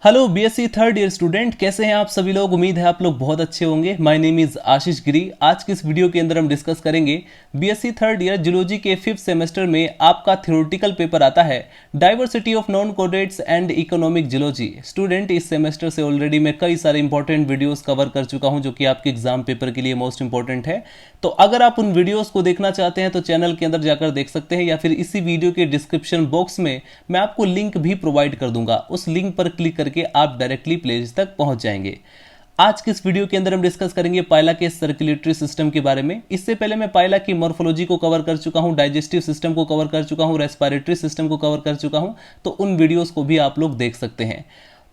Hello BSc third year student, कैसे हैं आप सभी लोग। उम्मीद है आप लोग बहुत अच्छे होंगे। माय नेम इज आशीष गिरी। आज की इस वीडियो के अंदर हम डिस्कस करेंगे बीएससी थर्ड ईयर जूलॉजी के 5th सेमेस्टर में आपका थ्योरेटिकल पेपर आता है diversity of non कोडेट्स and economic zoology. Student, इस सेमेस्टर से ऑलरेडी मैं कई सारे इंपॉर्टेंट वीडियोस कवर कर चुका हूं जो कि आपके एग्जाम पेपर के लिए मोस्ट इंपॉर्टेंट है। तो अगर आप उन वीडियोस को देखना चाहते हैं तो चैनल के अंदर जाकर देख सकते हैं, या फिर इसी वीडियो के डिस्क्रिप्शन बॉक्स में मैं आपको लिंक भी प्रोवाइड कर दूंगा। उस लिंक पर क्लिक करके आप डायरेक्टली प्लेलिस्ट तक पहुंच जाएंगे। आज के इस वीडियो के अंदर हम डिस्कस करेंगे पाइला के सर्कुलेटरी सिस्टम के बारे में। इससे पहले मैं पाइला की मॉर्फोलॉजी को कवर कर चुका हूं, डाइजेस्टिव सिस्टम को कवर कर चुका हूं, रेस्पिरेटरी सिस्टम को कवर कर चुका हूं, तो उन वीडियोस को भी आप लोग देख सकते हैं।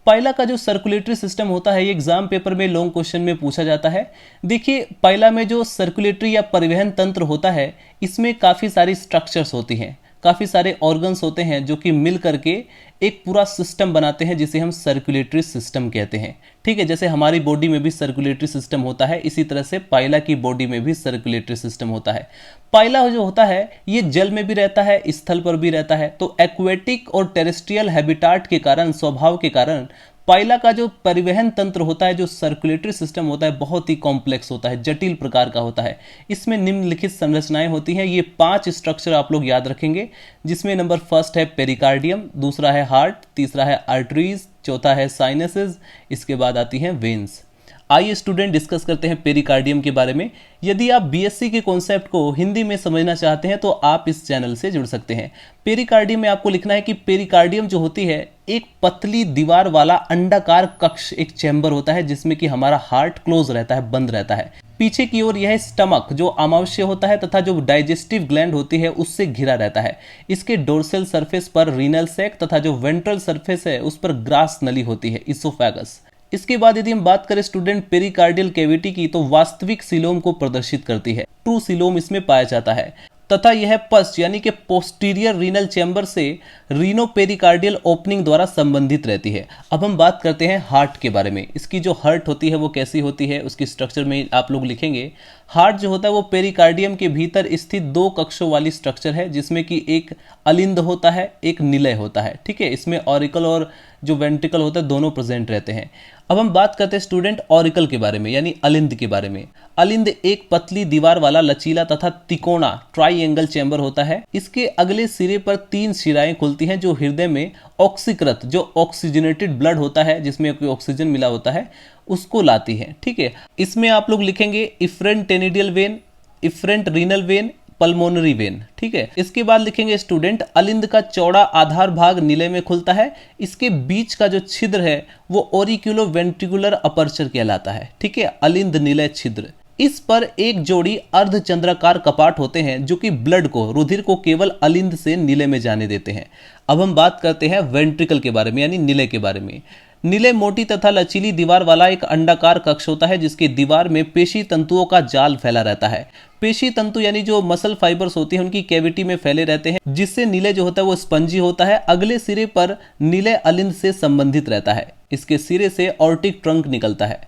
पाइला का जो सर्कुलेटरी सिस्टम होता है ये एग्जाम पेपर में लॉन्ग क्वेश्चन में पूछा जाता है। देखिए, पाइला में जो सर्कुलेटरी या परिवहन तंत्र होता है इसमें काफ़ी सारी स्ट्रक्चर्स होती हैं, काफ़ी सारे ऑर्गन्स होते हैं जो कि मिल करके एक पूरा सिस्टम बनाते हैं जिसे हम सर्कुलेटरी सिस्टम कहते हैं। ठीक है, जैसे हमारी बॉडी में भी सर्कुलेटरी सिस्टम होता है, इसी तरह से पाइला की बॉडी में भी सर्कुलेटरी सिस्टम होता है। पाइला जो होता है ये जल में भी रहता है, स्थल पर भी रहता है। तो एक्वेटिक और टेरेस्ट्रियल हैबिटाट के कारण, स्वभाव के कारण पाइला का जो परिवहन तंत्र होता है, जो सर्कुलेटरी सिस्टम होता है, बहुत ही कॉम्प्लेक्स होता है, जटिल प्रकार का होता है। इसमें निम्नलिखित संरचनाएं होती हैं। ये 5 स्ट्रक्चर आप लोग याद रखेंगे, जिसमें नंबर फर्स्ट है पेरिकार्डियम, दूसरा है हार्ट, तीसरा है आर्टरीज, चौथा है साइनसेस, इसके बाद आती हैं वेन्स। आइए स्टूडेंट डिस्कस करते हैं पेरिकार्डियम के बारे में। यदि आप बीएससी के कॉन्सेप्ट को हिंदी में समझना चाहते हैं तो आप इस चैनल से जुड़ सकते हैं। पेरिकार्डियम में आपको लिखना है कि पेरिकार्डियम जो होती है एक पतली दीवार वाला अंडाकार कक्ष, एक चैम्बर होता है जिसमें कि हमारा हार्ट क्लोज रहता है, बंद रहता है। पीछे की ओर यह स्टमक जो अमावस्या होता है तथा जो डाइजेस्टिव ग्लैंड होती है उससे घिरा रहता है। इसके डोर्सल सरफेस पर रीनल सैक तथा जो वेंट्रल सरफेस है उस पर ग्रास नली होती है, इसोफेगस। इसके बाद यदि हम बात करें स्टूडेंट पेरिकार्डियल कैविटी की, तो वास्तविक सीलोम को प्रदर्शित करती है। ट्रू सीलोम इसमें पाया जाता है तथा यह पश्च यानी कि पोस्टीरियर रीनल चैम्बर से रीनोपेरिकार्डियल ओपनिंग द्वारा संबंधित रहती है। अब हम बात करते हैं हार्ट के बारे में। इसकी जो हार्ट होती है वो कैसी होती है, उसकी स्ट्रक्चर में आप लोग लिखेंगे। हार्ट जो होता है वो पेरिकार्डियम के भीतर स्थित 2 कक्षों वाली स्ट्रक्चर है, जिसमें कि एक अलिंद होता है, एक निलय होता है। ठीक है, इसमें ऑरिकल और जो वेंट्रिकल होता है दोनों प्रेजेंट रहते हैं। अब हम बात करते हैं स्टूडेंट ऑरिकल के बारे में, यानी अलिंद के बारे में। अलिंद एक पतली दीवार वाला लचीला तथा तिकोना ट्राइएंगल चैम्बर होता है। इसके अगले सिरे पर 3 शिराएं खुलती हैं जो हृदय में ऑक्सीकृत, जो ऑक्सीजनेटेड ब्लड होता है जिसमें कोई ऑक्सीजन मिला होता है, उसको लाती है। ठीक है, इसमें आप लोग लिखेंगे इफरेंट टेनिडियल vein, efferent renal vein, pulmonary vein. ठीक है, इसके बाद लिखेंगे स्टूडेंट अलिंद का चौड़ा आधार भाग निलय में खुलता है। इसके बीच का जो छिद्र है वो ओरिक्यूलो वेंट्रिकुलर अपर्चर कहलाता है। ठीक है, अलिंद निलय छिद्र। इस पर एक जोड़ी अर्धचंद्राकार कपाट होते हैं जो कि ब्लड को, रुधिर को केवल अलिंद से निलय में जाने देते हैं। अब हम बात करते हैं वेंट्रिकल के बारे में, यानी निलय के बारे में। निलय मोटी तथा लचीली दीवार वाला एक अंडाकार कक्ष होता है जिसकी दीवार में पेशी तंतुओं का जाल फैला रहता है। पेशी तंतु यानी जो मसल फाइबर्स होती हैं उनकी कैविटी में फैले रहते हैं, जिससे निलय जो होता है वो स्पंजी होता है। अगले सिरे पर निलय अलिंद से संबंधित रहता है। इसके सिरे से ऑर्टिक ट्रंक निकलता है।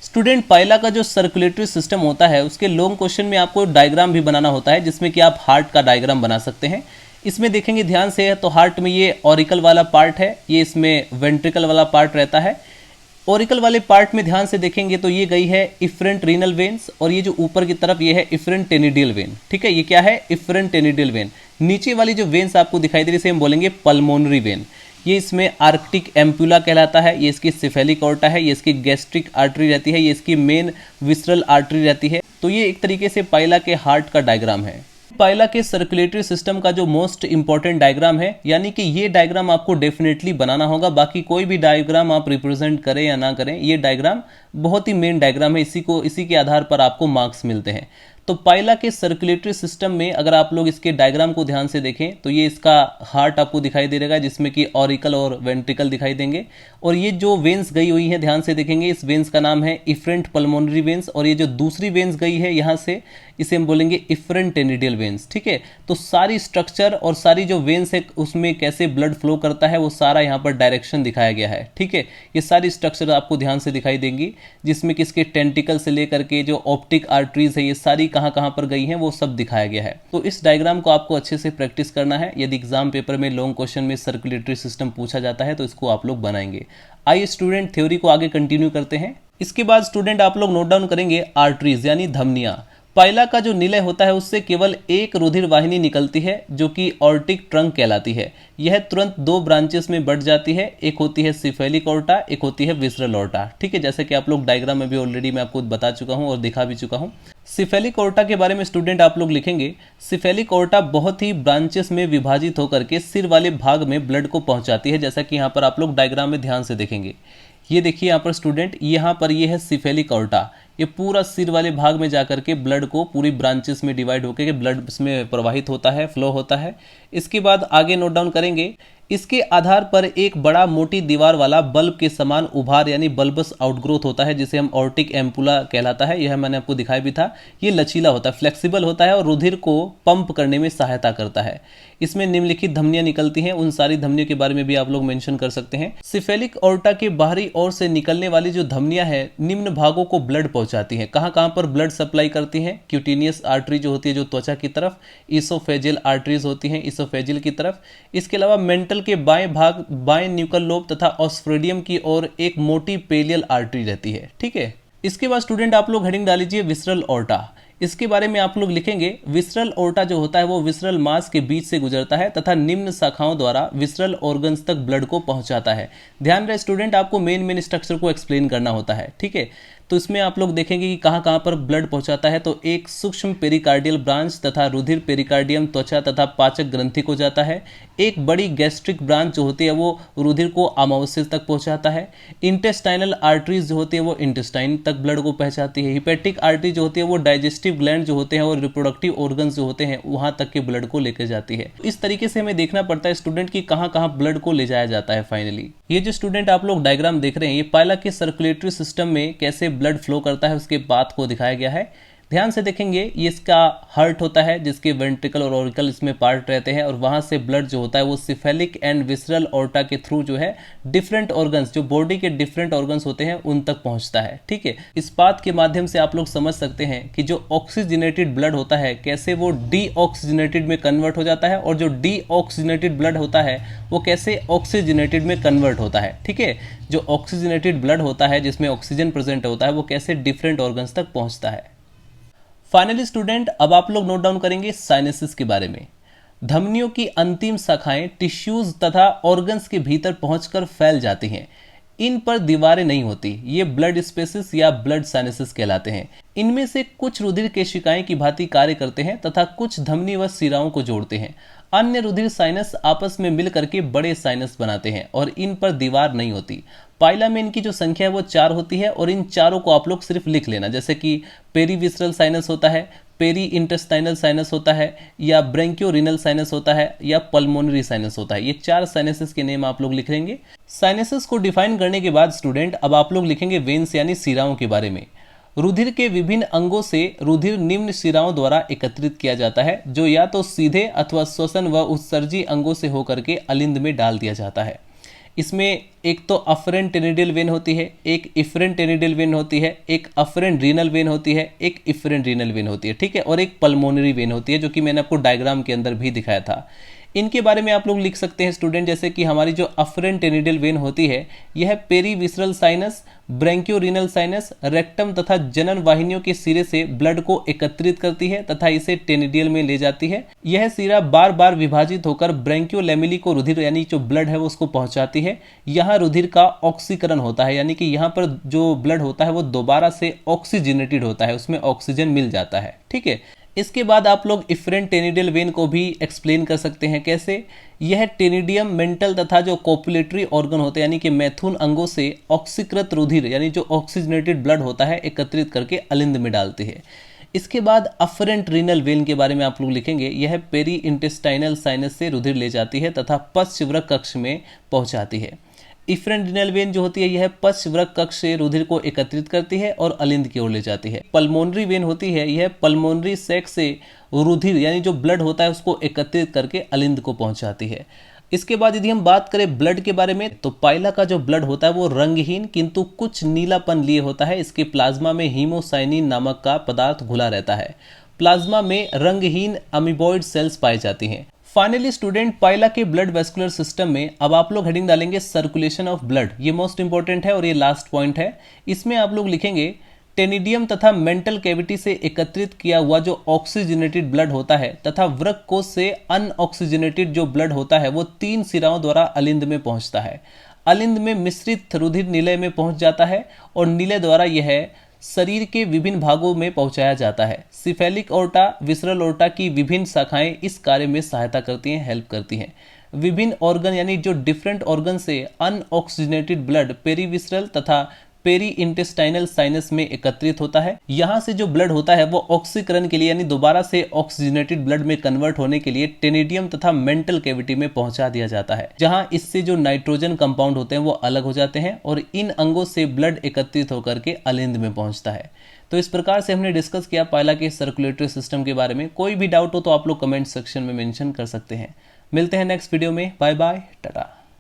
स्टूडेंट, पाइला का जो सर्कुलेटरी सिस्टम होता है उसके लॉन्ग क्वेश्चन में आपको डायग्राम भी बनाना होता है, जिसमें कि आप हार्ट का डायग्राम बना सकते हैं। इसमें देखेंगे ध्यान से तो हार्ट में ये ऑरिकल वाला पार्ट है, ये इसमें वेंट्रिकल वाला पार्ट रहता है। ऑरिकल वाले पार्ट में ध्यान से देखेंगे तो ये गई है इफरेंट रीनल वेन्स, और ये जो ऊपर की तरफ ये है इफरेंट टेनिडियल वेन। ठीक है, ये क्या है, इफरेंट टेनिडियल वेन। नीचे वाली जो वेन्स आपको दिखाई दे रही है हम बोलेंगे पल्मोनरी वेन। ये इसमें आर्कटिक एम्पुला कहलाता है, ये इसकी सिफेलिक ऑर्टा है, ये इसकी गैस्ट्रिक आर्टरी रहती है, ये इसकी मेन विसरल आर्टरी रहती है। तो ये एक तरीके से पाइला के हार्ट का डायग्राम है। पाइला के सर्कुलेटरी सिस्टम का जो मोस्ट इंपॉर्टेंट डायग्राम है, यानी कि ये डायग्राम आपको डेफिनेटली बनाना होगा। बाकी कोई भी डायग्राम आप रिप्रेजेंट करें या ना करें, ये डायग्राम बहुत ही मेन डायग्राम है। इसी के आधार पर आपको मार्क्स मिलते हैं। तो पाइला के सर्कुलेटरी सिस्टम में अगर आप लोग इसके डायग्राम को ध्यान से देखें तो ये इसका हार्ट आपको दिखाई दे रहेगा, जिसमें कि ऑरिकल और वेंट्रिकल दिखाई देंगे। और ये जो वेन्स गई हुई है ध्यान से देखेंगे, इस वेन्स का नाम है इफरेंट पल्मोनरी वेन्स, और ये जो दूसरी वेन्स गई है यहाँ से, इसे हम बोलेंगे इफरेंट टेनिडियल वेन्स। ठीक है, तो सारी स्ट्रक्चर और सारी जो वेन्स है उसमें कैसे ब्लड फ्लो करता है वो सारा यहाँ पर डायरेक्शन दिखाया गया है। ठीक है, ये सारी स्ट्रक्चर आपको ध्यान से दिखाई देंगी, जिसमें कि इसके टेंटिकल से लेकर के जो ऑप्टिक आर्टरीज है ये सारी कहाँ कहाँ पर गई हैं वो सब दिखाया गया है। तो इस डायग्राम को आपको अच्छे से प्रैक्टिस करना है। यदि एग्जाम पेपर में लॉन्ग क्वेश्चन में सर्कुलेटरी सिस्टम पूछा जाता है तो इसको आप लोग बनाएंगे। आइए स्टूडेंट थ्योरी को आगे कंटिन्यू करते हैं। इसके बाद स्टूडेंट आप लोग नोट डाउन करेंगे आर्टरीज यानी धमनियां। पाइला का जो निलय होता है उससे केवल एक रुधिर वाहिनी निकलती है जो कि ऑर्टिक ट्रंक कहलाती है। यह तुरंत दो ब्रांचेस में बढ़ जाती है, एक होती है सिफेलिक ऑर्टा, एक होती है विसरल ऑर्टा। ठीक है, जैसे कि आप लोग डायग्राम में भी ऑलरेडी मैं आपको बता चुका हूं और दिखा भी चुका हूं। सिफेलिक ऑर्टा के बारे में स्टूडेंट आप लोग लिखेंगे, सिफेलिक ऑर्टा बहुत ही ब्रांचेस में विभाजित होकर के सिर वाले भाग में ब्लड को पहुंचाती है, जैसा कि यहाँ पर आप लोग डायग्राम में ध्यान से देखेंगे। ये देखिए यहाँ पर स्टूडेंट, यहाँ पर ये है सिफेलिक ऑर्टा, ये पूरा सिर वाले भाग में जाकर के ब्लड को पूरी ब्रांचेस में डिवाइड होकर के ब्लड इसमें प्रवाहित होता है, फ्लो होता है। इसके बाद आगे नोट डाउन करेंगे, इसके आधार पर एक बड़ा मोटी दीवार वाला बल्ब के समान उभार यानी बल्बस आउटग्रोथ होता है, जिसे हम ऑर्टिक एम्पुला कहलाता है। यह मैंने आपको दिखाया भी था। ये लचीला होता है, फ्लेक्सिबल होता है और रुधिर को पंप करने में सहायता करता है। इसमें निम्नलिखित धमनियां निकलती हैं, उन सारी धमनियों के बारे में भी आप लोग मेंशन कर सकते हैं। सिफेलिक ऑर्टा के बाहरी ओर से निकलने वाली जो धमनियां हैं निम्न भागों को ब्लड पहुंचाती हैं। कहां कहां पर ब्लड सप्लाई करती हैं? क्यूटेनियस आर्टरी जो होती है जो त्वचा की तरफ, इसोफेजियल आर्टरीज होती हैं इसोफेजियल की तरफ। इसके अलावा मेंटल के बाएं भाग, बाएं न्यूकल लोब तथा ऑस्फ्रेडियम की ओर एक मोटी पेलियल आर्टरी रहती है। ठीक है, इसके बाद स्टूडेंट आप लोग हेडिंग डालीजिए विसरल ऑर्टा। इसके बारे में आप लोग लिखेंगे, विसरल ऑर्टा जो होता है वो विसरल मास के बीच से गुजरता है तथा निम्न शाखाओं द्वारा विसरल ऑर्गन्स तक ब्लड को पहुंचाता है। ध्यान रहे स्टूडेंट, आपको मेन स्ट्रक्चर को एक्सप्लेन करना होता है। ठीक है, तो इसमें आप लोग देखेंगे कि कहां कहां पर ब्लड पहुंचाता है। तो एक सूक्ष्म पेरिकार्डियल ब्रांच तथा रुधिर पेरिकार्डियम त्वचा तथा पाचक ग्रंथि को जाता है। एक बड़ी गैस्ट्रिक ब्रांच जो होती है वो रुधिर को अमावस्या तक पहुंचाता है। इंटेस्टाइनल आर्टरीज जो होती है वो इंटेस्टाइन तक ब्लड को पहुंचाती है। हिपेटिक आर्टरी जो होती है वो डाइजेस्टिव ग्लैंड जो होते हैं और रिप्रोडक्टिव ऑर्गन्स जो होते हैं वहां तक के ब्लड को लेकर जाती है। इस तरीके से हमें देखना पड़ता है स्टूडेंट की कहां कहां ब्लड को ले जाया जाता है। फाइनली ये जो स्टूडेंट आप लोग डायग्राम देख रहे हैं, ये पाइला के सर्कुलेटरी सिस्टम में कैसे ब्लड फ्लो करता है उसके बात को दिखाया गया है। ध्यान से देखेंगे, ये इसका हार्ट होता है जिसके वेंट्रिकल और ऑरिकल इसमें पार्ट रहते हैं और वहां से ब्लड जो होता है वो सिफेलिक एंड विसरल ऑर्टा के थ्रू जो है डिफरेंट ऑर्गन्स, जो बॉडी के डिफरेंट ऑर्गन्स होते हैं उन तक पहुंचता है। ठीक है, इस बात के माध्यम से आप लोग समझ सकते हैं कि जो ऑक्सीजनेटेड ब्लड होता है कैसे वो डीऑक्सीजनेटेड में कन्वर्ट हो जाता है और जो डीऑक्सीजनेटेड ब्लड होता है वो कैसे ऑक्सीजनेटेड में कन्वर्ट होता है। ठीक है, जो ऑक्सीजनेटेड ब्लड होता है जिसमें ऑक्सीजन प्रेजेंट होता है वो कैसे डिफरेंट ऑर्गन्स तक पहुंचता है। फाइनली स्टूडेंट अब आप लोग नोट डाउन करेंगे साइनसेस के बारे में। धमनियों की अंतिम शाखाएं टिश्यूज तथा ऑर्गन्स के भीतर पहुंचकर फैल जाती हैं। इन पर दीवारें नहीं होती, ये ब्लड स्पेसेस या ब्लड साइनसेस कहलाते हैं। इनमें से कुछ रुधिर केशिकाएं की भांति कार्य करते हैं तथा कुछ धमनी व शिराओं को जोड़ते हैं। अन्य रुधिर साइनस आपस में मिल करके बड़े साइनस बनाते हैं और इन पर दीवार नहीं होती। पाइला में इनकी जो संख्या है वो 4 होती है और इन चारों को आप लोग सिर्फ लिख लेना, जैसे कि पेरीविसरल साइनस होता है, पेरी इंटेस्टाइनल साइनस होता है, या ब्रेंकियोरिनल साइनस होता है, या पल्मोनरी साइनस होता है। ये 4 साइनसेस के नेम आप लोग लिख लेंगे। साइनसेस को डिफाइन करने के बाद स्टूडेंट अब आप लोग लिखेंगे वेन्स यानी शिराओं के बारे में। रुधिर के विभिन्न अंगों से रुधिर निम्न शिराओं द्वारा एकत्रित किया जाता है, जो या तो सीधे अथवा श्वसन व उत्सर्जी अंगों से होकर के अलिंद में डाल दिया जाता है। इसमें एक तो अफरेंट टेनिडियल वेन होती है, एक इफरेंट टेनिडियल वेन होती है, एक अफरेंट रीनल वेन होती है, एक इफरेंट रीनल वेन होती है। ठीक है, और एक पल्मोनरी वेन होती है जो कि मैंने आपको डायग्राम के अंदर भी दिखाया था। इनके बारे में आप लोग लिख सकते हैं स्टूडेंट, जैसे कि हमारी जो अफरेंट टेनिडियल वेन होती है यह पेरीविसरल साइनस, ब्रेंकियोरिनल साइनस, रेक्टम तथा जनन वाहिनियों के सिरे से ब्लड को एकत्रित करती है तथा इसे टेनिडियल में ले जाती है। यह सिरा बार बार विभाजित होकर ब्रेंकियोलेमिली को रुधिर यानी जो ब्लड है वो उसको पहुंचाती है। यहाँ रुधिर का ऑक्सीकरण होता है, यानी कि यहाँ पर जो ब्लड होता है वो दोबारा से ऑक्सीजनेटेड होता है, उसमें ऑक्सीजन मिल जाता है। ठीक है, इसके बाद आप लोग इफरेंट टेनिडियल वेन को भी एक्सप्लेन कर सकते हैं। कैसे? यह टेनिडियम मेंटल तथा जो कोपुलेटरी ऑर्गन होते हैं यानी कि मैथुन अंगों से ऑक्सीकृत रुधिर यानी जो ऑक्सीजनेटेड ब्लड होता है एकत्रित करके अलिंद में डालते हैं। इसके बाद अफरेंट रीनल वेन के बारे में आप लोग लिखेंगे, यह पेरी इंटेस्टाइनल साइनस से रुधिर ले जाती है तथा पश्चवृक्क कक्ष में पहुंचाती है। इफरेंट रीनल वेन जो होती है यह पश्चवृक्क कक्ष से रुधिर को एकत्रित करती है और अलिंद की ओर ले जाती है। पल्मोनरी वेन होती है, यह पल्मोनरी सैक से रुधिर यानी जो ब्लड होता है उसको एकत्रित करके अलिंद को पहुंचाती है। इसके बाद यदि हम बात करें ब्लड के बारे में, तो पाइला का जो ब्लड होता है वो रंगहीन किंतु कुछ नीलापन लिए होता है। इसके प्लाज्मा में हीमोसाइनिन नामक का पदार्थ घुला रहता है। प्लाज्मा में रंगहीन अमीबॉइड सेल्स पाई जाती हैं। फाइनली स्टूडेंट, पाइला के ब्लड वेस्कुलर सिस्टम में अब आप लोग हेडिंग डालेंगे सर्कुलेशन ऑफ ब्लड। ये मोस्ट इंपॉर्टेंट है और ये लास्ट पॉइंट है। इसमें आप लोग लिखेंगे टेनिडियम तथा मेंटल कैविटी से एकत्रित किया हुआ जो ऑक्सीजनेटेड ब्लड होता है तथा वृक्क कोश से अनऑक्सीजनेटेड जो ब्लड होता है वो 3 सिराओं द्वारा अलिंद में पहुंचता है। अलिंद में मिश्रित रुधिर नीले में पहुंच जाता है और नीले द्वारा यह शरीर के विभिन्न भागों में पहुंचाया जाता है। सिफेलिक ओर्टा, विसरल ओर्टा की विभिन्न शाखाएं इस कार्य में सहायता करती हैं, हेल्प करती हैं। विभिन्न ऑर्गन यानी जो डिफरेंट ऑर्गन से अनऑक्सीजनेटेड ब्लड पेरीविसरल तथा पेरी इंटेस्टाइनल साइनस में एकत्रित होता है। यहाँ से जो ब्लड होता है वो ऑक्सीकरण के लिए यानी दोबारा से ऑक्सीजनेटेड ब्लड में कन्वर्ट होने के लिए टेनिडियम तथा मेंटल कैविटी में पहुंचा दिया जाता है, जहां इससे जो नाइट्रोजन कंपाउंड होते हैं वो अलग हो जाते हैं और इन अंगों से ब्लड एकत्रित होकर के अलिंद में पहुंचता है। तो इस प्रकार से हमने डिस्कस किया पाइला के सर्कुलेटरी सिस्टम के बारे में। कोई भी डाउट हो तो आप लोग कमेंट सेक्शन में मेंशन कर सकते हैं। मिलते हैं नेक्स्ट वीडियो में। Bye bye, Tata.